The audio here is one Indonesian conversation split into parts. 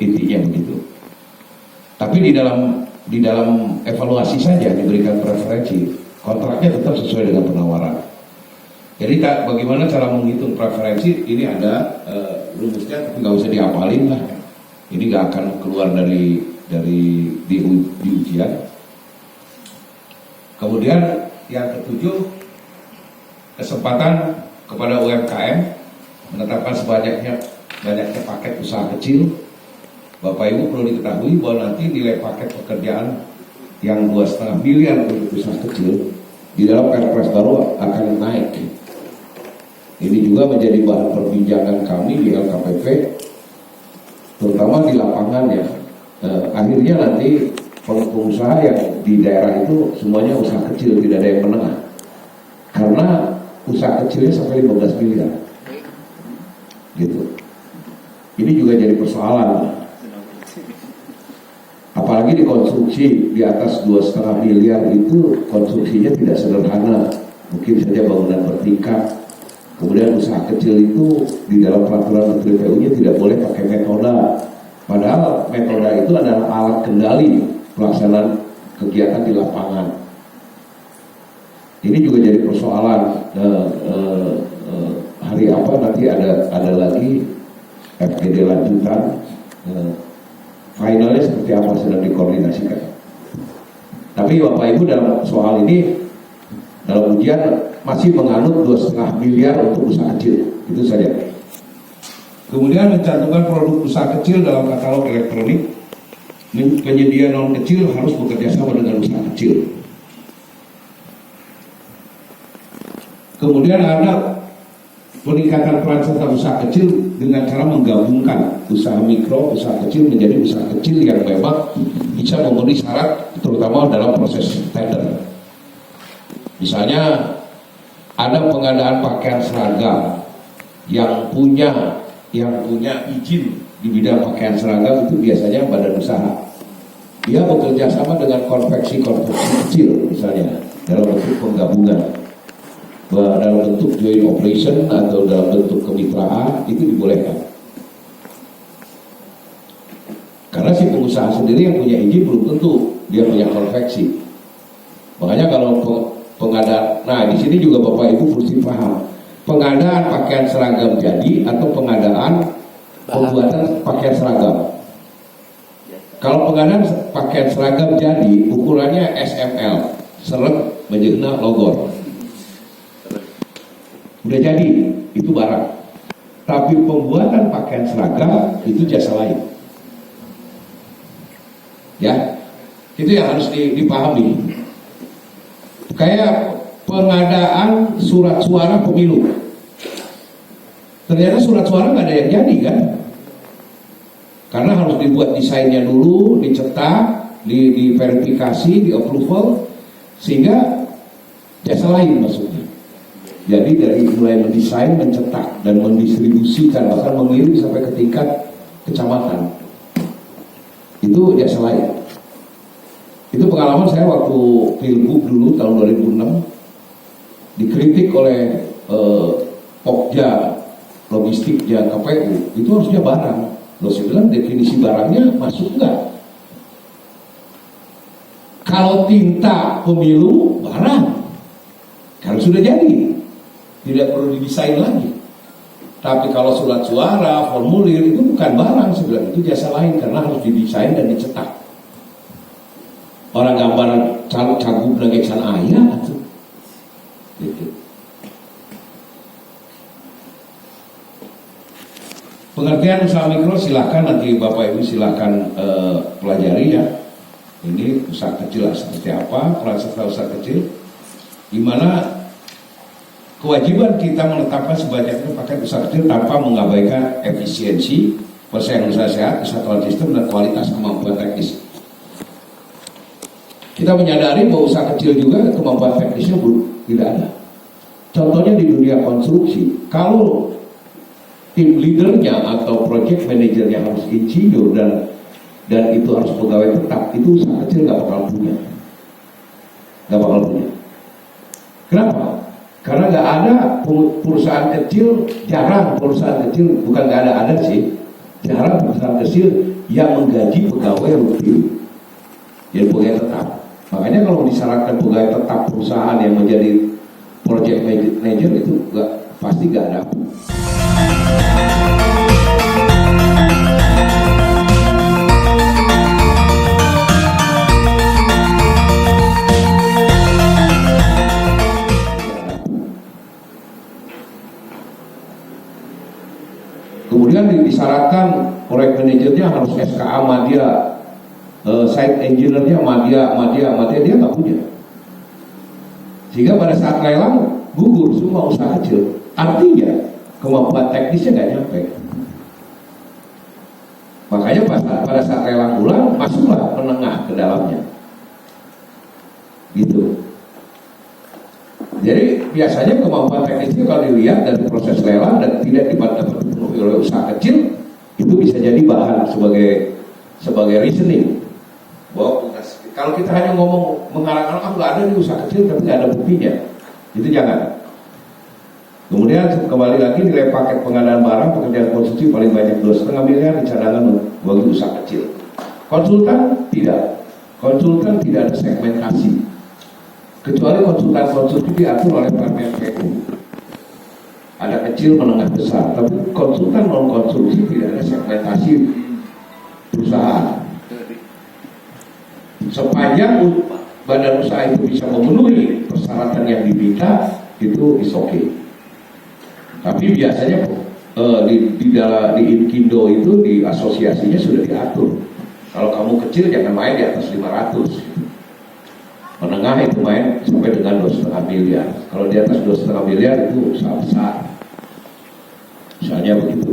intinya begitu. Tapi di dalam evaluasi saja diberikan preferensi, kontraknya tetap sesuai dengan penawaran. Jadi bagaimana cara menghitung preferensi ini ada rumusnya, tapi nggak usah dihafalin lah. Ini nggak akan keluar dari di ujian. Kemudian yang ketujuh, kesempatan kepada UMKM menetapkan banyaknya paket usaha kecil. Bapak Ibu perlu diketahui bahwa nanti nilai paket pekerjaan yang 2,5 miliar untuk usaha kecil di dalam Perpres baru akan naik. Ini juga menjadi bahan perbincangan kami di LKPP, terutama di lapangan ya. Akhirnya nanti pengusaha yang di daerah itu semuanya usaha kecil, tidak ada yang menengah. Karena usaha kecilnya sampai 15 miliar. Gitu. Ini juga jadi persoalan. Apalagi di konstruksi di atas 2,5 miliar itu konstruksinya tidak sederhana. Mungkin saja bangunan bertingkat. Kemudian usaha kecil itu di dalam peraturan Menteri PU-nya tidak boleh pakai metoda. Padahal metoda itu adalah alat kendali pelaksanaan kegiatan di lapangan. Ini juga jadi persoalan. Hari apa nanti ada lagi FGD lanjutan. Finalnya seperti apa sedang dikoordinasikan. Tapi Bapak Ibu dalam soal ini, dalam ujian masih menganut 2,5 miliar untuk usaha kecil. Itu saja. Kemudian mencantumkan produk usaha kecil dalam katalog elektronik. Penyedia non kecil harus bekerja sama dengan usaha kecil. Kemudian ada peningkatan peran serta usaha kecil dengan cara menggabungkan usaha mikro, usaha kecil menjadi usaha kecil yang memang bisa memenuhi syarat, terutama dalam proses tender. Misalnya ada pengadaan pakaian seragam yang punya izin di bidang pakaian seragam itu biasanya badan usaha. Dia bekerja sama dengan konveksi kecil misalnya dalam bentuk penggabungan. Dalam bentuk joint operation atau dalam bentuk kemitraan itu dibolehkan. Karena si pengusaha sendiri yang punya izin belum tentu dia punya konveksi. Makanya kalau pengadaan, nah di sini juga Bapak Ibu mesti paham. Pengadaan pakaian seragam jadi atau pengadaan pembuatan pakaian seragam. Kalau pengadaan pakaian seragam jadi ukurannya SML, seret menjena logor. Udah jadi, itu barang. Tapi pembuatan pakaian seragam itu jasa lain. Ya, itu yang harus dipahami. Kayak pengadaan surat suara pemilu. Ternyata surat suara nggak ada yang jadi kan? Karena harus dibuat desainnya dulu, dicetak, diverifikasi, di approval, sehingga jasa lain maksudnya. Jadi dari mulai mendesain, mencetak, dan mendistribusikan, bahkan mengirim sampai ke tingkat kecamatan, itu jasa lain. Itu pengalaman saya waktu Pilgub dulu tahun 2006, dikritik oleh Pokja, logistiknya KPU, itu harusnya barang. Loh saya bilang definisi barangnya masuk enggak? Kalau tinta pemilu, barang. Kalau sudah jadi, tidak perlu didesain lagi. Tapi kalau surat suara, formulir itu bukan barang sebenarnya, itu jasa lain karena harus didesain dan dicetak. Orang gambaran cagup lagi can ayah itu. Gitu. Pengertian usaha mikro silakan nanti Bapak Ibu silakan pelajari ya. Ini usaha kecil seperti apa, peran serta usaha kecil, di mana kewajiban kita menetapkan sebanyak paket usaha kecil tanpa mengabaikan efisiensi, persaingan usaha sehat, kesatuan sistem, dan kualitas kemampuan teknis. Kita menyadari bahwa usaha kecil juga kemampuan teknisnya tidak ada. Contohnya di dunia konstruksi, kalau tim leadernya atau project manajernya harus insinyur dan itu harus pegawai tetap, itu usaha kecil nggak bakal punya. Kenapa? Karena nggak ada perusahaan kecil, jarang perusahaan kecil, bukan nggak ada sih, cara perusahaan kecil yang menggaji pegawai rutin, jadi pegawai tetap. Makanya kalau disyaratkan pegawai tetap perusahaan yang menjadi project manager itu pasti nggak ada. Kemudian disyaratkan proyek manajernya harus SKA Madya, site engineer-nya Madya dia nggak punya. Sehingga pada saat lelang gugur semua usaha kecil. Artinya kemampuan teknisnya nggak nyampe. Makanya pada saat lelang ulang masuklah menengah ke dalamnya. Gitu. Jadi biasanya kemampuan teknisnya kalau dilihat dari proses lelang dan tidak dapat dipenuhi oleh usaha kecil, itu bisa jadi bahan sebagai reasoning. Bahwa kalau kita hanya ngomong mengarang-arang nggak ada di usaha kecil tapi nggak ada buktinya, itu jangan. Kemudian kembali lagi nilai paket pengadaan barang pekerjaan konstruksi paling banyak 2,5 miliar dicanangkan bagi usaha kecil. Konsultan tidak ada segmentasi. Kecuali konsultan konstruksi diatur oleh Permen PU. Ada kecil, menengah, besar. Tapi konsultan non konstruksi tidak ada segmentasi perusahaan. Sepanjang badan usaha itu bisa memenuhi persyaratan yang diminta, itu is okay. Tapi biasanya di Inkindo itu di asosiasinya sudah diatur. Kalau kamu kecil jangan main di atas 500. Menengah itu main sampai dengan 2,5 miliar. Kalau di atas 2,5 miliar itu usaha besar. Misalnya begitu.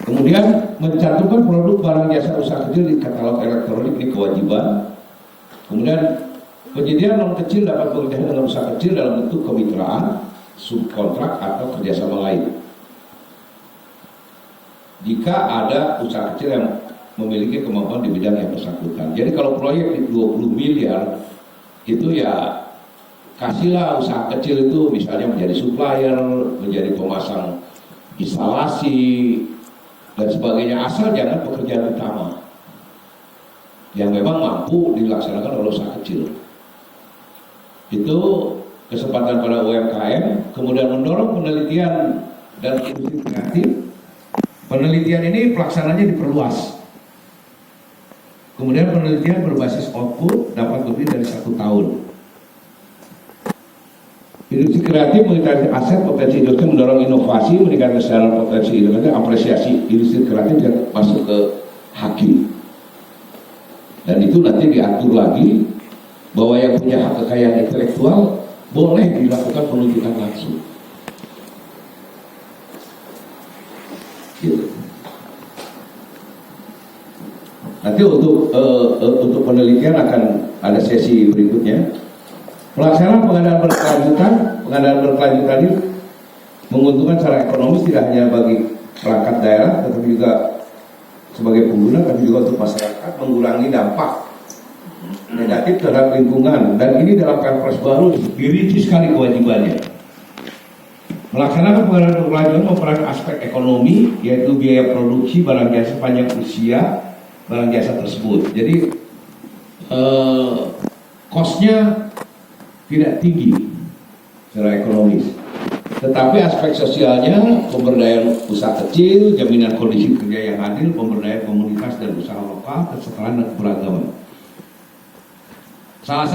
Kemudian mencantumkan produk barang jasa usaha kecil di katalog elektronik ini kewajiban. Kemudian penyediaan non kecil dapat bekerja dengan usaha kecil dalam bentuk kemitraan, subkontrak atau kerjasama lain. Jika ada usaha kecil yang memiliki kemampuan di bidang yang bersangkutan. Jadi kalau proyek di 20 miliar itu ya kasihlah usaha kecil itu misalnya menjadi supplier, menjadi pemasang instalasi dan sebagainya, asal jangan pekerjaan utama yang memang mampu dilaksanakan oleh usaha kecil. Itu kesempatan pada UMKM. Kemudian mendorong penelitian dan industri kreatif. Penelitian ini pelaksananya diperluas. Kemudian penelitian berbasis output dapat lebih dari 1 tahun. Industri kreatif meningkatkan aset potensi industri, mendorong inovasi, meningkatkan kesadaran potensi industri, apresiasi industri kreatif yang masuk ke hakim. Dan itu nanti diatur lagi bahwa yang punya hak kekayaan intelektual boleh dilakukan penunjukan langsung. Gitu. Nanti untuk penelitian akan ada sesi berikutnya. Pelaksanaan pengadaan berkelanjutan ini menguntungkan secara ekonomis tidak hanya bagi perangkat daerah, tetapi juga sebagai pengguna, tapi juga untuk masyarakat, mengurangi dampak negatif terhadap lingkungan. Dan ini dalam Perpres baru dirinci sekali kewajibannya. Melaksanakan pengadaan berkelanjutan memperankan aspek ekonomi, yaitu biaya produksi barang jasa sepanjang usia barang jasa tersebut. Jadi cost-nya tidak tinggi secara ekonomis, tetapi aspek sosialnya, pemberdayaan usaha kecil, jaminan kondisi kerja yang adil, pemberdayaan komunitas dan usaha lokal, kesetaraan dan keberagaman. Salah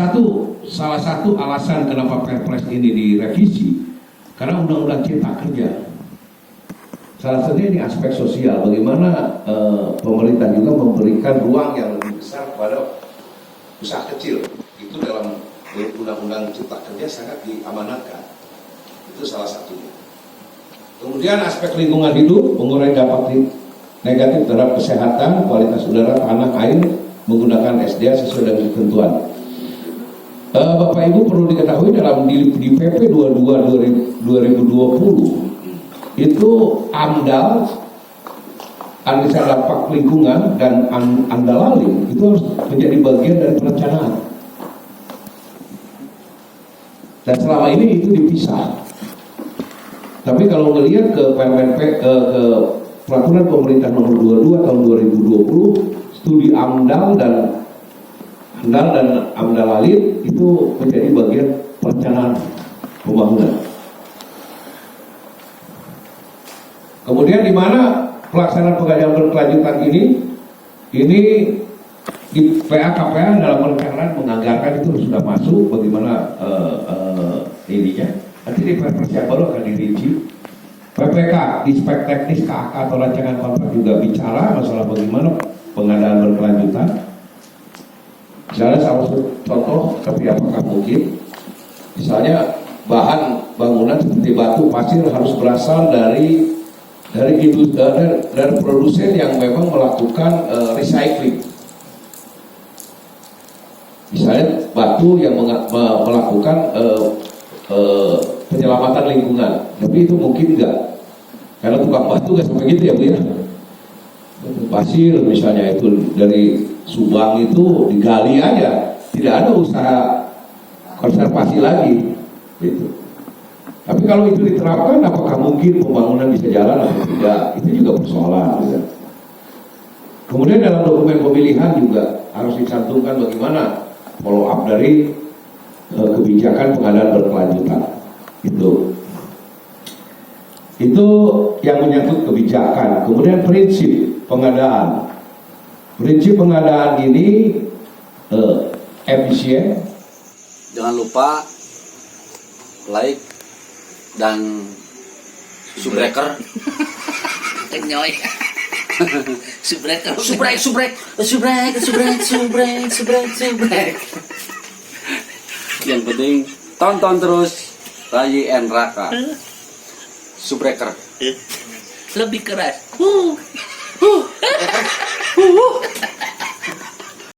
satu alasan kenapa Perpres ini direvisi karena Undang-Undang Cipta Kerja. Salah satunya ini aspek sosial, bagaimana pemerintah juga memberikan ruang yang lebih besar kepada usaha kecil. Itu dalam Undang-Undang Cipta Kerja sangat diamanatkan. Itu salah satunya. Kemudian aspek lingkungan hidup, mengurangi dampak negatif terhadap kesehatan, kualitas udara, tanah, air, menggunakan SDA sesuai dengan ketentuan. Bapak Ibu perlu diketahui dalam di PP 22 2020 itu AMDAL, analisa dampak lingkungan, dan ANDALALIN itu harus menjadi bagian dari perencanaan. Dan selama ini itu dipisah. Tapi kalau melihat ke ke peraturan pemerintah nomor 22 tahun 2020, studi AMDAL dan AMDAL Alit itu menjadi bagian perencanaan pembangunan. Kemudian di mana pelaksanaan pengajian berkelanjutan ini di PA-KPA dalam perencanaan menganggarkan itu sudah masuk bagaimana ininya. Nanti di persiapan baru akan dirinci. PPK di spek teknis KAK atau rancangan kontrak juga bicara masalah bagaimana pengadaan berkelanjutan. Misalnya salah satu contoh, tapi apakah mungkin? Misalnya bahan bangunan seperti batu pasir harus berasal dari produsen yang memang melakukan recycling. Misalnya batu yang melakukan penyelamatan lingkungan, tapi itu mungkin enggak, karena tukang batu nggak sampai gitu ya Bu ya. Pasir misalnya itu dari Subang itu digali aja, tidak ada usaha konservasi lagi, gitu. Tapi kalau itu diterapkan, apakah mungkin pembangunan bisa jalan atau tidak? Itu juga persoalan. Gitu. Kemudian dalam dokumen pemilihan juga harus dicantumkan bagaimana follow up dari kebijakan pengadaan berkelanjutan. Itu yang menyangkut kebijakan. Kemudian prinsip pengadaan. Prinsip pengadaan ini efisien. Jangan lupa like dan subscriber. Kenyoy. Subrek. Yang penting tonton terus Rayi and Raka. Subscriber. Lebih keras.